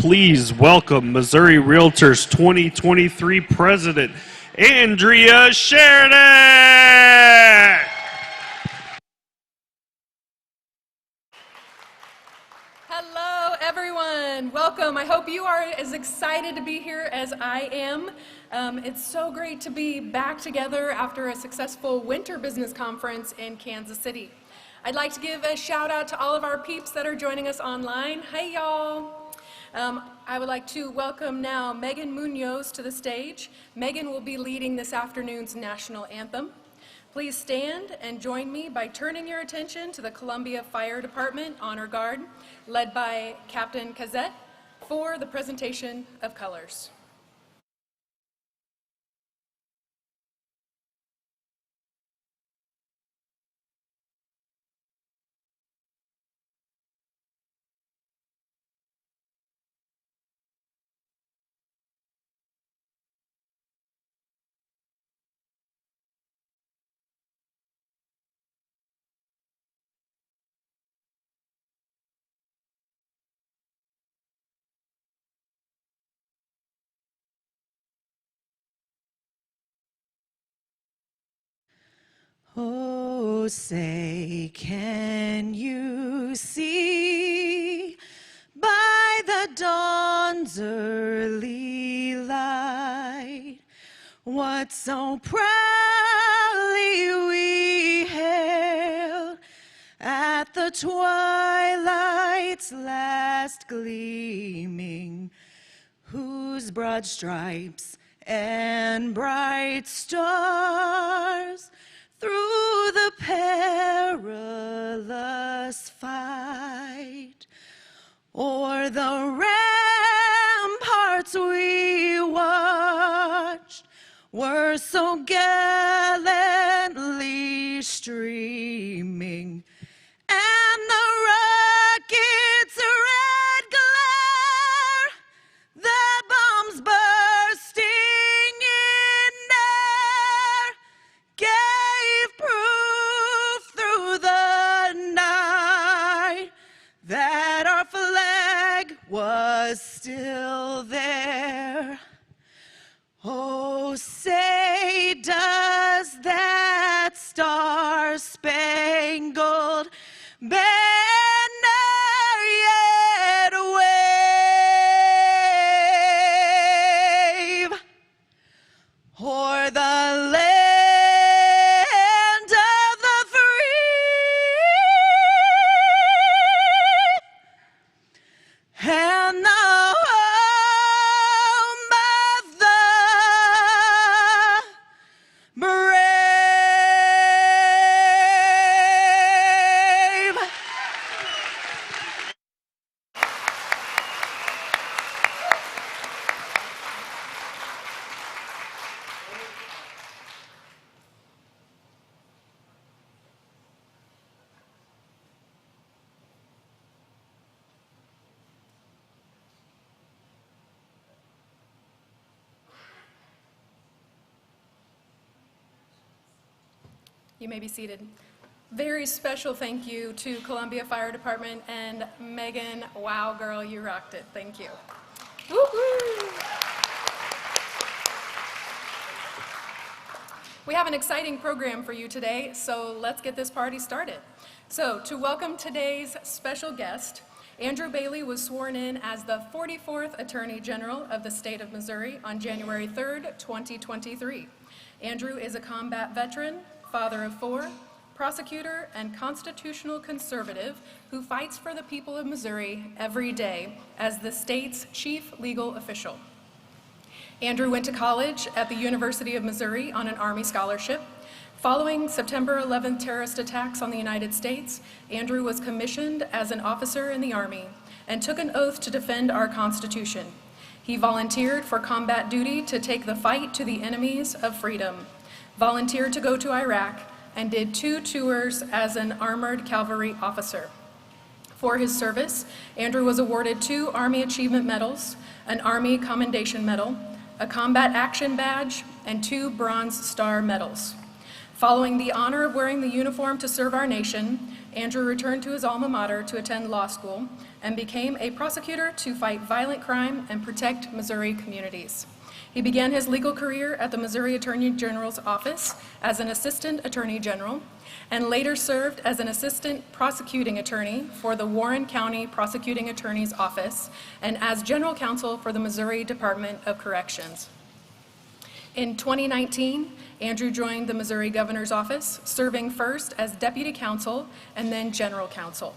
please welcome Missouri Realtors 2023 President, Andrea Sheridan. Hello, everyone. Welcome. I hope you are as excited to be here as I am. It's so great to be back together after a successful winter business conference in Kansas City. I'd like to give a shout out to all of our peeps that are joining us online. Hey, y'all. I would like to welcome now Megan Munoz to the stage. Megan will be leading this afternoon's national anthem. Please stand and join me by turning your attention to the Columbia Fire Department Honor Guard, led by Captain Cazette, for the presentation of colors. Oh, say, can you see by the dawn's early light what so proudly we hailed at the twilight's last gleaming, whose broad stripes and bright stars through the perilous fight o'er the ramparts we watched were so gallantly streaming, and the rocket's red glare, the bombs bursting in air, gave proof through the night that our flag was still there. Oh, say, does that star-spangled banner yet wave o'er the land of the free and the home of the brave? You may be seated. Very special thank you to Columbia Fire Department and Megan. Wow, girl, you rocked it. Thank you. Woo-hoo. We have an exciting program for you today, so let's get this party started. So, to welcome today's special guest, Andrew Bailey was sworn in as the 44th Attorney General of the state of Missouri on January 3rd, 2023. Andrew is a combat veteran, father of 4, prosecutor, and constitutional conservative who fights for the people of Missouri every day as the state's chief legal official. Andrew went to college at the University of Missouri on an Army scholarship. Following September 11th terrorist attacks on the United States, Andrew was commissioned as an officer in the Army and took an oath to defend our Constitution. He volunteered for combat duty to take the fight to the enemies of freedom, volunteered to go to Iraq, and did 2 tours as an armored cavalry officer. For his service, Andrew was awarded 2 Army Achievement Medals, an Army Commendation Medal, a Combat Action Badge, and 2 Bronze Star Medals. Following the honor of wearing the uniform to serve our nation, Andrew returned to his alma mater to attend law school and became a prosecutor to fight violent crime and protect Missouri communities. He began his legal career at the Missouri Attorney General's office as an assistant attorney general and later served as an assistant prosecuting attorney for the Warren County Prosecuting Attorney's Office and as general counsel for the Missouri Department of Corrections. In 2019, Andrew joined the Missouri Governor's Office, serving first as deputy counsel and then general counsel.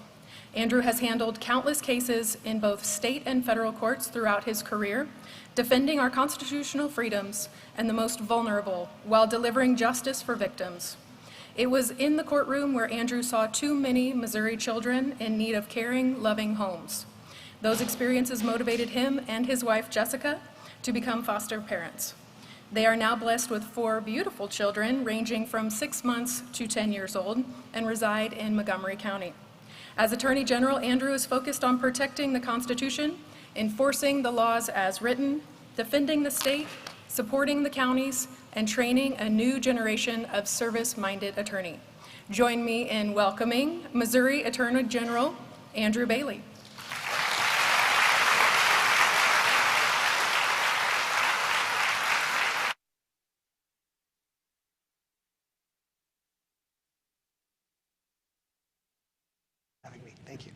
Andrew has handled countless cases in both state and federal courts throughout his career, defending our constitutional freedoms and the most vulnerable while delivering justice for victims. It was in the courtroom where Andrew saw too many Missouri children in need of caring, loving homes. Those experiences motivated him and his wife, Jessica, to become foster parents. They are now blessed with 4 beautiful children ranging from 6 months to 10 years old and reside in Montgomery County. As Attorney General, Andrew is focused on protecting the Constitution, enforcing the laws as written, defending the state, supporting the counties, and training a new generation of service-minded attorney. Join me in welcoming Missouri Attorney General Andrew Bailey. Thank you.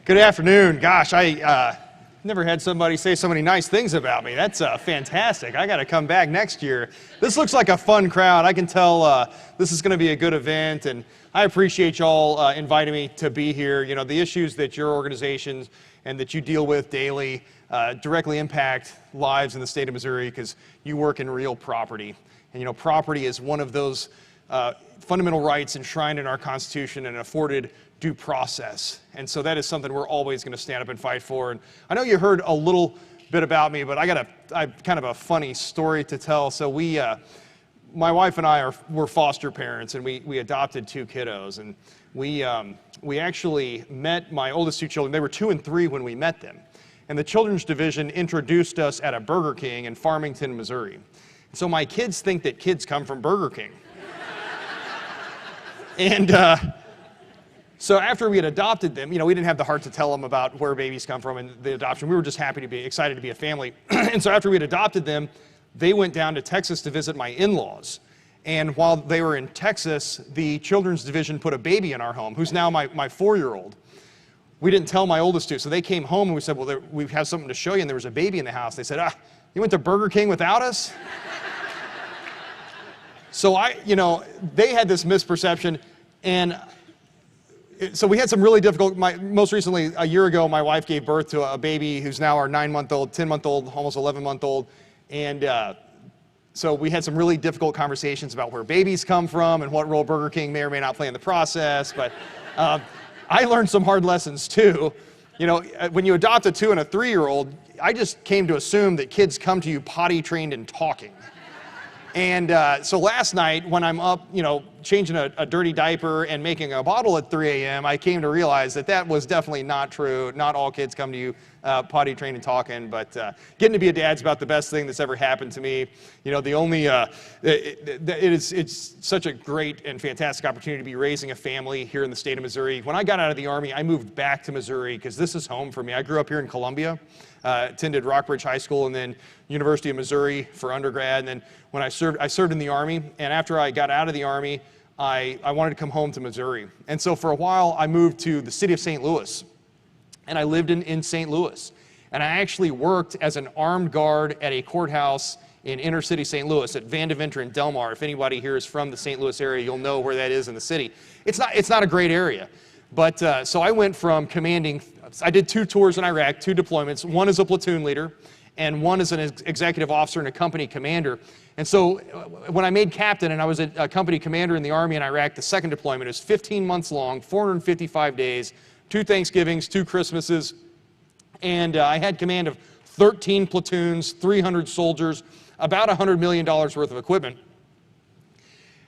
Good afternoon. Gosh, I never had somebody say so many nice things about me. That's fantastic. I got to come back next year. This looks like a fun crowd. I can tell this is going to be a good event, and I appreciate y'all inviting me to be here. You know, the issues that your organizations and that you deal with daily directly impact lives in the state of Missouri because you work in real property. And, you know, property is one of those fundamental rights enshrined in our Constitution and afforded due process. And so that is something we're always going to stand up and fight for. And I know you heard a little bit about me, but I kind of a funny story to tell. So my wife and I were foster parents, and we adopted 2 kiddos. And we actually met my oldest 2 children. They were 2 and 3 when we met them. And the Children's Division introduced us at a Burger King in Farmington, Missouri. So my kids think that kids come from Burger King. And so after we had adopted them, you know, we didn't have the heart to tell them about where babies come from and the adoption. We were just excited to be a family. And so after we had adopted them, they went down to Texas to visit my in-laws. And while they were in Texas, the Children's Division put a baby in our home, who's now my 4-year-old. We didn't tell my oldest 2. So they came home and we said, well, we have something to show you. And there was a baby in the house. They said, you went to Burger King without us? So they had this misperception. And so we had some really difficult, most recently, a year ago, my wife gave birth to a baby who's now our 9-month-old, 10-month-old, almost 11-month-old. And so we had some really difficult conversations about where babies come from and what role Burger King may or may not play in the process. But I learned some hard lessons too. You know, when you adopt a 2 and a 3-year-old, I just came to assume that kids come to you potty trained and talking. And so last night, when I'm up, you know, changing a dirty diaper and making a bottle at 3 a.m., I came to realize that was definitely not true. Not all kids come to you potty trained and talking, but getting to be a dad's about the best thing that's ever happened to me. You know, the only, it's such a great and fantastic opportunity to be raising a family here in the state of Missouri. When I got out of the Army, I moved back to Missouri because this is home for me. I grew up here in Columbia. Attended Rockbridge High School and then University of Missouri for undergrad. And then when I served in the Army. And after I got out of the Army, I wanted to come home to Missouri. And so for a while, I moved to the city of St. Louis. And I lived in St. Louis. And I actually worked as an armed guard at a courthouse in inner city St. Louis at Vandeventer and Delmar. If anybody here is from the St. Louis area, you'll know where that is in the city. It's not a great area. But so I went from commanding, I did 2 tours in Iraq, 2 deployments. One as a platoon leader, and one as an executive officer and a company commander. And so when I made captain and I was a company commander in the Army in Iraq, the 2nd deployment was 15 months long, 455 days, 2 Thanksgivings, 2 Christmases. And I had command of 13 platoons, 300 soldiers, about $100 million worth of equipment.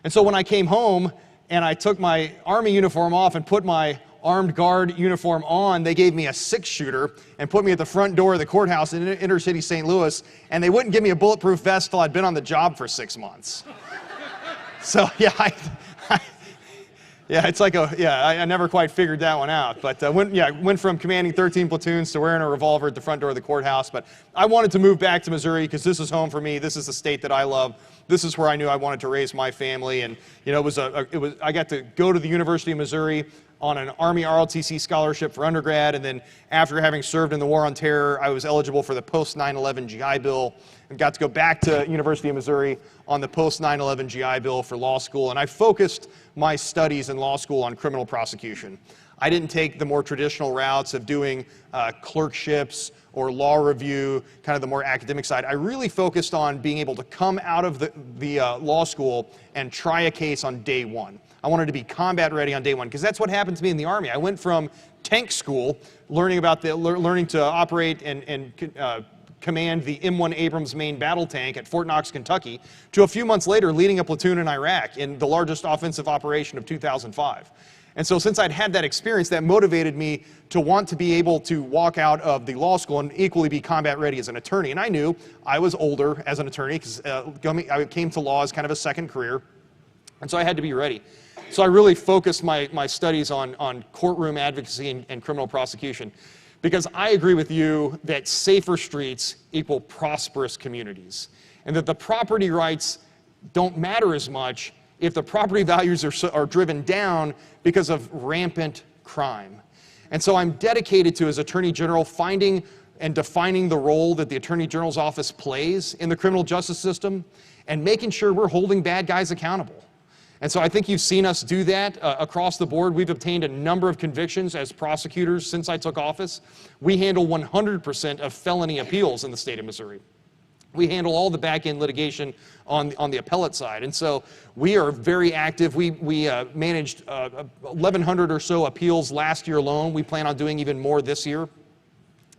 And so when I came home, and I took my Army uniform off and put my armed guard uniform on, they gave me a 6-shooter and put me at the front door of the courthouse in inner city St. Louis, and they wouldn't give me a bulletproof vest till I'd been on the job for 6 months. So yeah, Yeah, it's like I never quite figured that one out. But went from commanding 13 platoons to wearing a revolver at the front door of the courthouse. But I wanted to move back to Missouri because this is home for me. This is the state that I love. This is where I knew I wanted to raise my family. And I got to go to the University of Missouri on an Army ROTC scholarship for undergrad, and then after having served in the War on Terror, I was eligible for the post 9/11 GI Bill and got to go back to University of Missouri on the post 9/11 GI Bill for law school, and I focused my studies in law school on criminal prosecution. I didn't take the more traditional routes of doing clerkships or law review, kind of the more academic side. I really focused on being able to come out of the law school and try a case on day one. I wanted to be combat ready on day one, because that's what happened to me in the Army. I went from tank school, learning to operate and command the M1 Abrams main battle tank at Fort Knox, Kentucky, to a few months later leading a platoon in Iraq in the largest offensive operation of 2005. And so since I'd had that experience, that motivated me to want to be able to walk out of the law school and equally be combat ready as an attorney. And I knew I was older as an attorney because I came to law as kind of a second career. And so I had to be ready. So I really focused my studies on courtroom advocacy and criminal prosecution, because I agree with you that safer streets equal prosperous communities, and that the property rights don't matter as much if the property values are driven down because of rampant crime. And so I'm dedicated to, as Attorney General, finding and defining the role that the Attorney General's office plays in the criminal justice system and making sure we're holding bad guys accountable. And so I think you've seen us do that across the board. We've obtained a number of convictions as prosecutors since I took office. We handle 100% of felony appeals in the state of Missouri. We handle all the back-end litigation on the appellate side. And so we are very active. We managed 1,100 or so appeals last year alone. We plan on doing even more this year.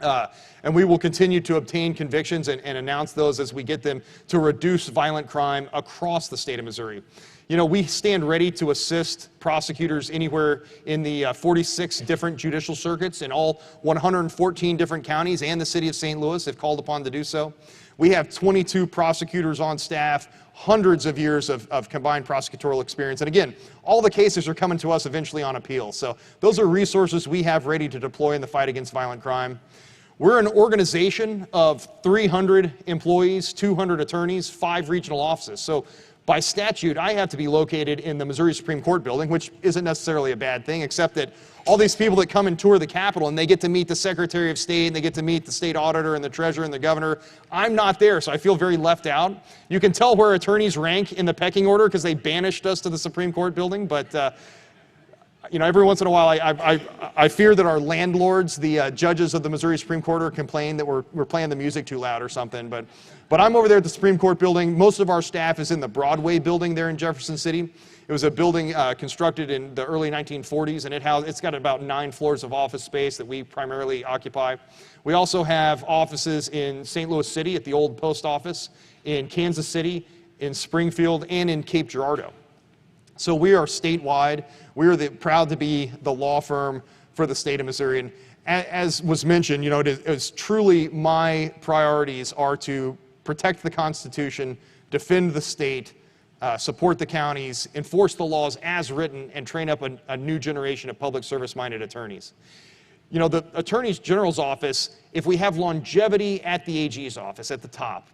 And we will continue to obtain convictions and announce those as we get them to reduce violent crime across the state of Missouri. You know, we stand ready to assist prosecutors anywhere in the 46 different judicial circuits in all 114 different counties, and the city of St. Louis if called upon to do so. We have 22 prosecutors on staff, hundreds of years of combined prosecutorial experience. And again, all the cases are coming to us eventually on appeal. So those are resources we have ready to deploy in the fight against violent crime. We're an organization of 300 employees, 200 attorneys, 5 regional offices. So by statute, I have to be located in the Missouri Supreme Court building, which isn't necessarily a bad thing, except that all these people that come and tour the Capitol and they get to meet the Secretary of State and they get to meet the state auditor and the treasurer and the governor, I'm not there, so I feel very left out. You can tell where attorneys rank in the pecking order because they banished us to the Supreme Court building, but you know, every once in a while I fear that our landlords, the judges of the Missouri Supreme Court, are complaining that we're playing the music too loud or something, but I'm over there at the Supreme Court building. Most of our staff is in the Broadway building there in Jefferson City. It was a building constructed in the early 1940s, and it's got about 9 floors of office space that we primarily occupy. We also have offices in St. Louis City at the old post office, in Kansas City, in Springfield, and in Cape Girardeau. So we are statewide. We are proud to be the law firm for the state of Missouri. And as was mentioned, you know, it is truly my priorities are to protect the Constitution, defend the state, support the counties, enforce the laws as written, and train up a new generation of public service-minded attorneys. You know, the Attorney General's office, if we have longevity at the AG's office at the top,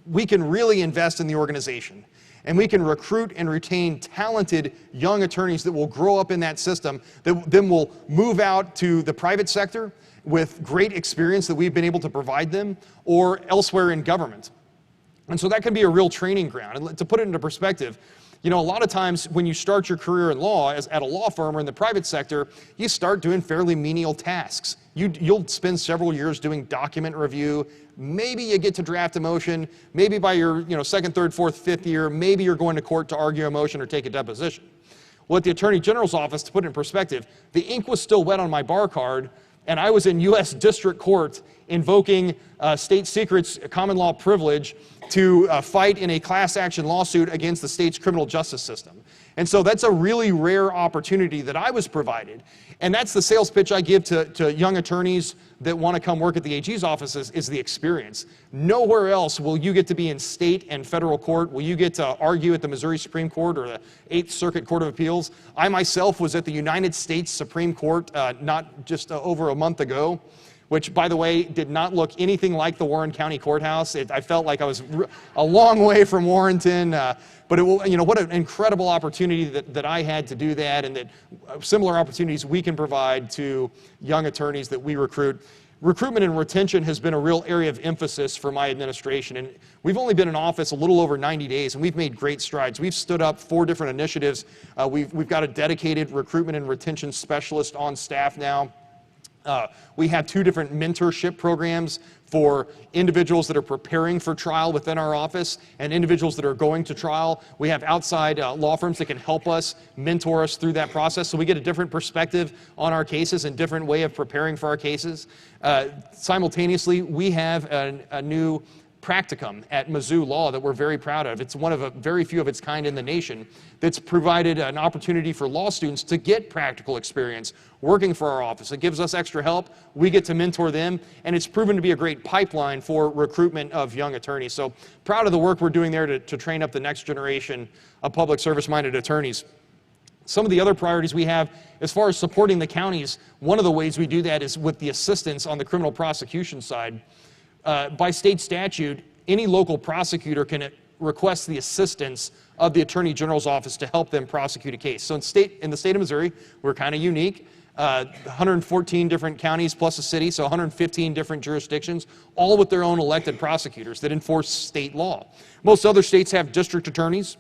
we can really invest in the organization. And we can recruit and retain talented young attorneys that will grow up in that system, that then will move out to the private sector with great experience that we've been able to provide them, or elsewhere in government. And so that can be a real training ground. And to put it into perspective, you know, a lot of times when you start your career in law at a law firm or in the private sector, you start doing fairly menial tasks. You'll spend several years doing document review. Maybe you get to draft a motion. Maybe by your second, third, fourth, fifth year, maybe you're going to court to argue a motion or take a deposition. Well, at the Attorney General's office, to put it in perspective, the ink was still wet on my bar card, and I was in U.S. District Court invoking state secrets, common law privilege, to fight in a class action lawsuit against the state's criminal justice system. And so that's a really rare opportunity that I was provided. And that's the sales pitch I give to young attorneys that want to come work at the AG's offices is the experience. Nowhere else will you get to be in state and federal court. Will you get to argue at the Missouri Supreme Court or the 8th Circuit Court of Appeals? I myself was at the United States Supreme Court not just over a month ago, which, by the way, did not look anything like the Warren County Courthouse. I felt like I was a long way from Warrenton, but what an incredible opportunity that I had to do that, and that similar opportunities we can provide to young attorneys that we recruit. Recruitment and retention has been a real area of emphasis for my administration, and we've only been in office a little over 90 days, and we've made great strides. We've stood up 4 different initiatives. We've got a dedicated recruitment and retention specialist on staff now. We have 2 different mentorship programs for individuals that are preparing for trial within our office and individuals that are going to trial. We have outside law firms that can help us, mentor us through that process, so we get a different perspective on our cases and different way of preparing for our cases. Simultaneously, we have a new practicum at Mizzou Law that we're very proud of. It's one of a very few of its kind in the nation that's provided an opportunity for law students to get practical experience working for our office. It gives us extra help. We get to mentor them, and it's proven to be a great pipeline for recruitment of young attorneys. So proud of the work we're doing there to train up the next generation of public service-minded attorneys. Some of the other priorities we have as far as supporting the counties, one of the ways we do that is with the assistance on the criminal prosecution side. By state statute, any local prosecutor can request the assistance of the Attorney General's office to help them prosecute a case. So in the state of Missouri, we're kind of unique. 114 different counties plus a city, so 115 different jurisdictions, all with their own elected prosecutors that enforce state law. Most other states have district attorneys,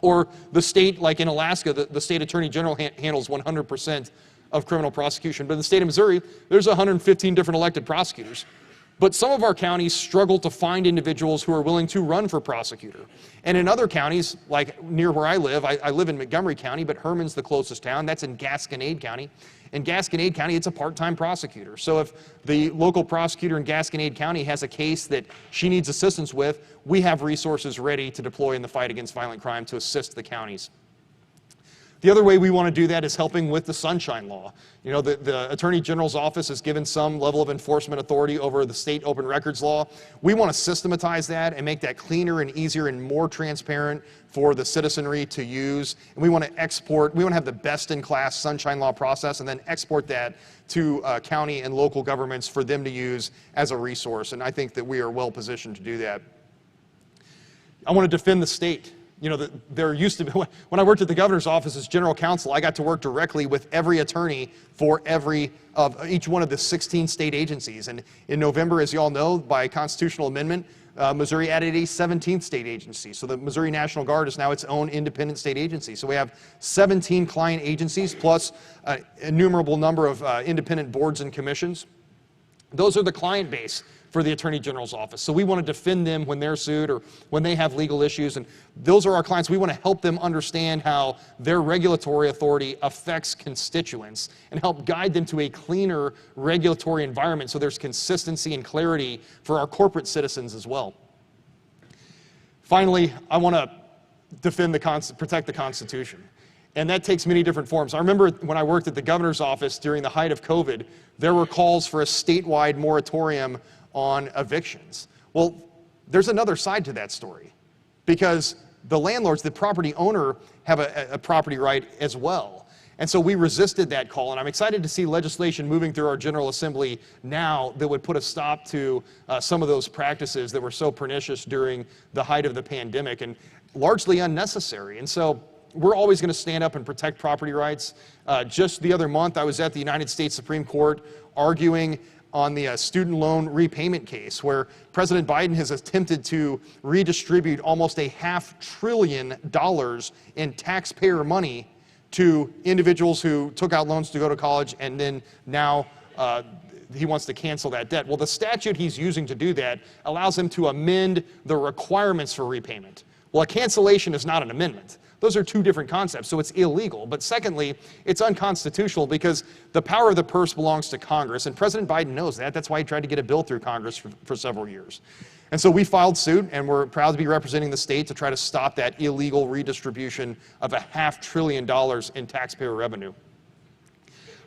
or the state, like in Alaska, the state attorney general handles 100% of criminal prosecution. But in the state of Missouri, there's 115 different elected prosecutors. But some of our counties struggle to find individuals who are willing to run for prosecutor. And in other counties, like near where I live in Montgomery County, but Herman's the closest town. That's in Gasconade County. In Gasconade County, it's a part-time prosecutor. So if the local prosecutor in Gasconade County has a case that she needs assistance with, we have resources ready to deploy in the fight against violent crime to assist the counties. The other way we want to do that is helping with the Sunshine Law. You know, the Attorney General's office has given some level of enforcement authority over the state open records law. We want to systematize that and make that cleaner and easier and more transparent for the citizenry to use. And we want to have the best-in-class Sunshine Law process and then export that to county and local governments for them to use as a resource. And I think that we are well positioned to do that. I want to defend the state. You know, there used to be, when I worked at the governor's office as general counsel, I got to work directly with every attorney for each one of the 16 state agencies. And in November, as you all know, by constitutional amendment, Missouri added a 17th state agency. So the Missouri National Guard is now its own independent state agency. So we have 17 client agencies plus an innumerable number of independent boards and commissions. Those are the client base for the Attorney General's office. So we want to defend them when they're sued or when they have legal issues. And those are our clients. We want to help them understand how their regulatory authority affects constituents and help guide them to a cleaner regulatory environment so there's consistency and clarity for our corporate citizens as well. Finally, I want to protect the Constitution. And that takes many different forms. I remember when I worked at the governor's office during the height of COVID, there were calls for a statewide moratorium on evictions. Well, there's another side to that story because the landlords, the property owner, have a property right as well. And so we resisted that call, and I'm excited to see legislation moving through our General Assembly now that would put a stop to some of those practices that were so pernicious during the height of the pandemic and largely unnecessary. And so we're always going to stand up and protect property rights. Just the other month, I was at the United States Supreme Court arguing on the student loan repayment case where President Biden has attempted to redistribute almost $500 billion in taxpayer money to individuals who took out loans to go to college, and then now he wants to cancel that debt. Well, the statute he's using to do that allows him to amend the requirements for repayment. Well, a cancellation is not an amendment. Those are two different concepts, so it's illegal. But secondly, it's unconstitutional because the power of the purse belongs to Congress, and President Biden knows that. That's why he tried to get a bill through Congress for several years. And so we filed suit, and we're proud to be representing the state to try to stop that illegal redistribution of $500 billion in taxpayer revenue.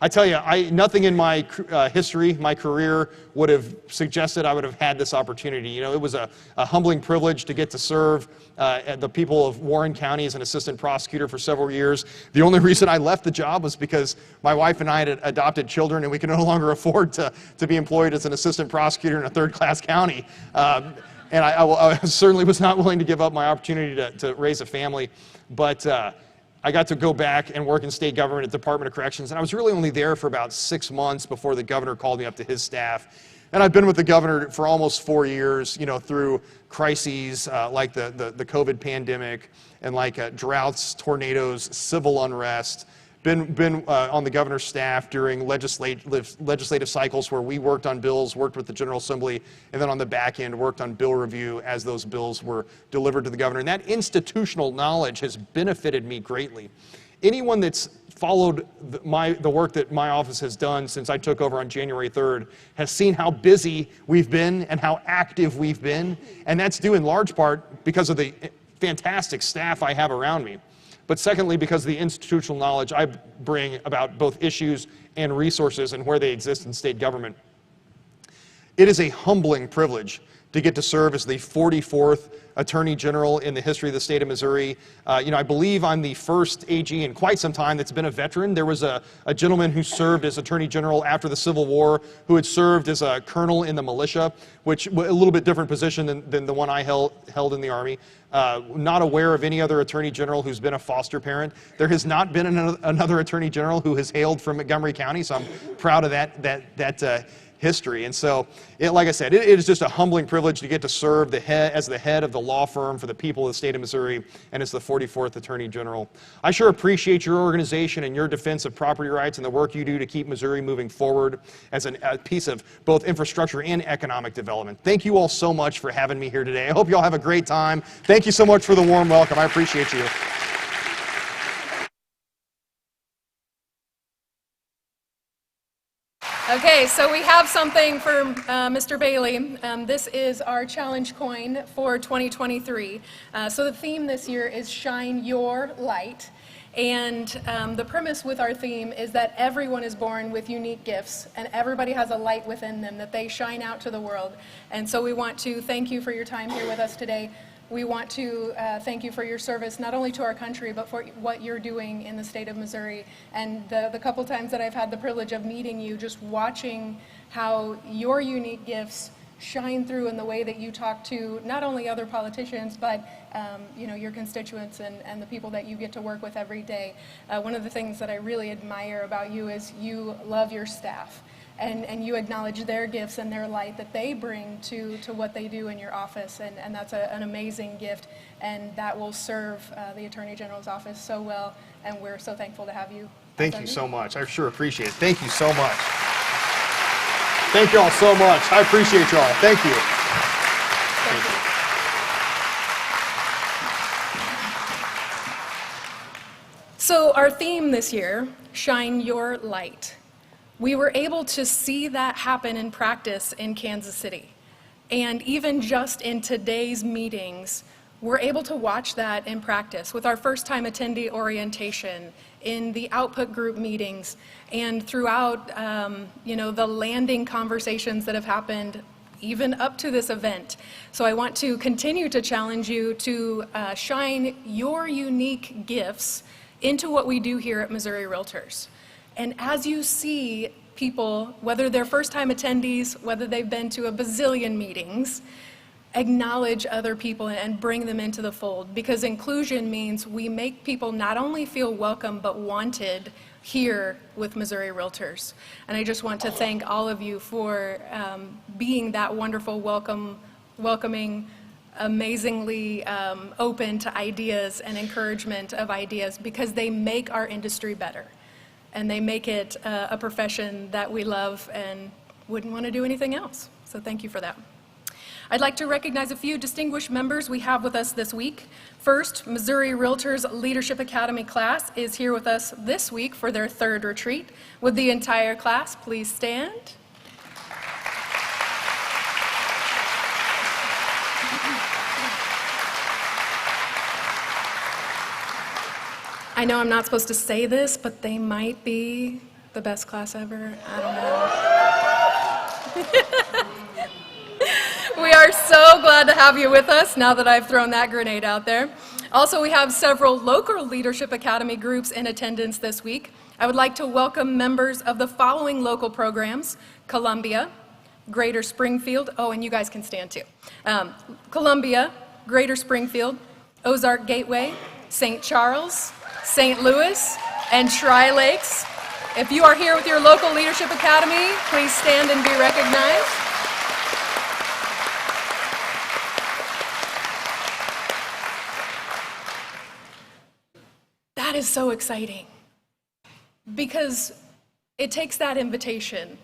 I tell you, nothing in my history, my career, would have suggested I would have had this opportunity. You know, it was a humbling privilege to get to serve the people of Warren County as an assistant prosecutor for several years. The only reason I left the job was because my wife and I had adopted children, and we could no longer afford to be employed as an assistant prosecutor in a third-class county. And I certainly was not willing to give up my opportunity to raise a family. But I got to go back and work in state government at the Department of Corrections, and I was really only there for about 6 months before the governor called me up to his staff. And I've been with the governor for almost 4 years, you know, through crises like the COVID pandemic and like droughts, tornadoes, civil unrest. Been on the governor's staff during legislative cycles where we worked on bills, worked with the General Assembly, and then on the back end worked on bill review as those bills were delivered to the governor. And that institutional knowledge has benefited me greatly. Anyone that's followed the work that my office has done since I took over on January 3rd has seen how busy we've been and how active we've been. And that's due in large part because of the fantastic staff I have around me. But secondly, because of the institutional knowledge I bring about both issues and resources and where they exist in state government. It is a humbling privilege to get to serve as the 44th Attorney General in the history of the state of Missouri. I believe I'm the first AG in quite some time that's been a veteran. There was a gentleman who served as Attorney General after the Civil War who had served as a colonel in the militia, which a little bit different position than the one I held in the Army. Not aware of any other Attorney General who's been a foster parent. There has not been another Attorney General who has hailed from Montgomery County, so I'm proud of that history. And so, like I said, it is just a humbling privilege to get to serve as the head of the law firm for the people of the state of Missouri and as the 44th Attorney General. I sure appreciate your organization and your defense of property rights and the work you do to keep Missouri moving forward as a piece of both infrastructure and economic development. Thank you all so much for having me here today. I hope you all have a great time. Thank you so much for the warm welcome. I appreciate you. Okay, so we have something for Mr. Bailey. This is our challenge coin for 2023. So the theme this year is Shine Your Light. And the premise with our theme is that everyone is born with unique gifts and everybody has a light within them that they shine out to the world. And so we want to thank you for your time here with us today. We want to thank you for your service, not only to our country, but for what you're doing in the state of Missouri. And the couple times that I've had the privilege of meeting you, just watching how your unique gifts shine through in the way that you talk to not only other politicians, but your constituents and the people that you get to work with every day. One of the things that I really admire about you is you love your staff. And you acknowledge their gifts and their light that they bring to what they do in your office, and that's an amazing gift, and that will serve the Attorney General's office so well, and we're so thankful to have you. Thank you so much. I sure appreciate it. Thank you so much. Thank you all so much. I appreciate you all. Thank you. Thank you. So our theme this year, Shine Your Light. We were able to see that happen in practice in Kansas City. And even just in today's meetings, we're able to watch that in practice with our first-time attendee orientation, in the output group meetings, and throughout the landing conversations that have happened even up to this event. So I want to continue to challenge you to shine your unique gifts into what we do here at Missouri Realtors. And as you see people, whether they're first-time attendees, whether they've been to a bazillion meetings, acknowledge other people and bring them into the fold, because inclusion means we make people not only feel welcome but wanted here with Missouri Realtors. And I just want to thank all of you for being that wonderful, welcoming, amazingly open to ideas and encouragement of ideas, because they make our industry better. And they make it a profession that we love and wouldn't want to do anything else. So thank you for that. I'd like to recognize a few distinguished members we have with us this week. First, Missouri Realtors Leadership Academy class is here with us this week for their third retreat. Would the entire class please stand? I know I'm not supposed to say this, but they might be the best class ever. I don't know. We are so glad to have you with us now that I've thrown that grenade out there. Also, we have several local Leadership Academy groups in attendance this week. I would like to welcome members of the following local programs: Columbia, Greater Springfield, oh, and you guys can stand too. Columbia, Greater Springfield, Ozark Gateway, St. Charles, St. Louis, and Tri-Lakes. If you are here with your local Leadership Academy, please stand and be recognized. That is so exciting because it takes that invitation,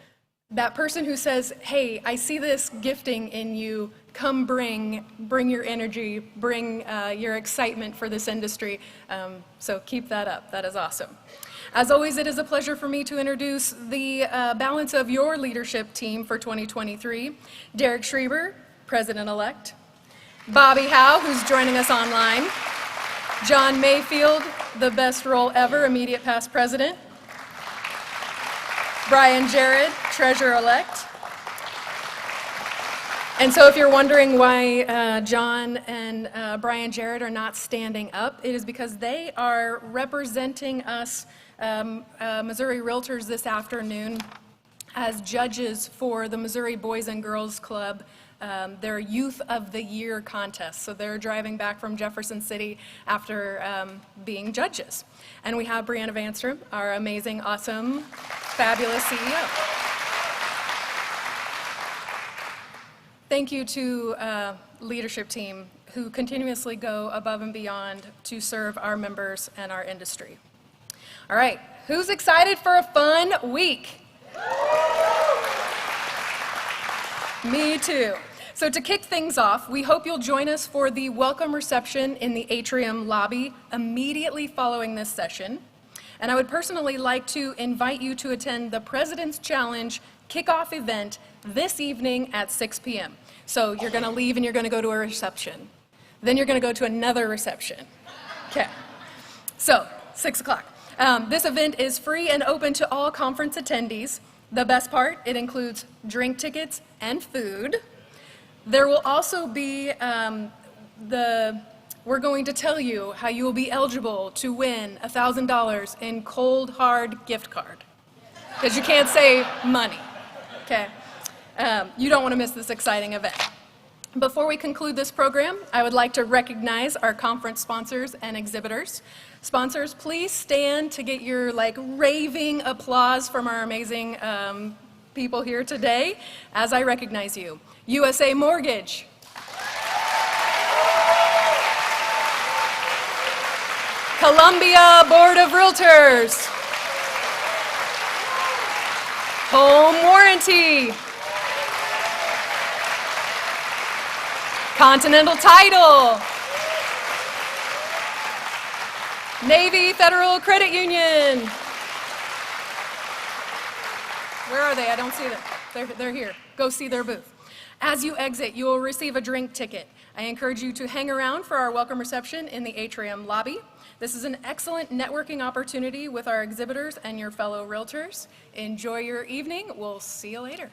that person who says, hey, I see this gifting in you, come bring your energy, bring your excitement for this industry. So keep that up, that is awesome. As always, it is a pleasure for me to introduce the balance of your leadership team for 2023. Derek Schreiber, President-elect. Bobby Howe, who's joining us online. John Mayfield, the best role ever, immediate past president. Brian Jarrett, treasurer-elect. And so if you're wondering why John and Brian Jarrett are not standing up, it is because they are representing us, Missouri Realtors, this afternoon as judges for the Missouri Boys and Girls Club, their Youth of the Year contest. So they're driving back from Jefferson City after being judges. And we have Brianna Vanstrom, our amazing, awesome, fabulous CEO. Thank you to leadership team who continuously go above and beyond to serve our members and our industry. All right, who's excited for a fun week? Me too. So to kick things off, we hope you'll join us for the welcome reception in the atrium lobby immediately following this session. And I would personally like to invite you to attend the President's Challenge kickoff event this evening at 6 p.m. So you're going to leave and you're going to go to a reception. Then you're going to go to another reception. Okay. So 6 o'clock. This event is free and open to all conference attendees. The best part, it includes drink tickets and food. There will also be we're going to tell you how you will be eligible to win $1,000 in cold, hard gift card. Because you can't say money, okay? You don't want to miss this exciting event. Before we conclude this program, I would like to recognize our conference sponsors and exhibitors. Sponsors, please stand to get your raving applause from our amazing people here today as I recognize you. USA Mortgage. Columbia Board of Realtors. Home Warranty. Continental Title. Navy Federal Credit Union. Where are they? I don't see them. They're here. Go see their booth. As you exit, you will receive a drink ticket. I encourage you to hang around for our welcome reception in the atrium lobby. This is an excellent networking opportunity with our exhibitors and your fellow realtors. Enjoy your evening. We'll see you later.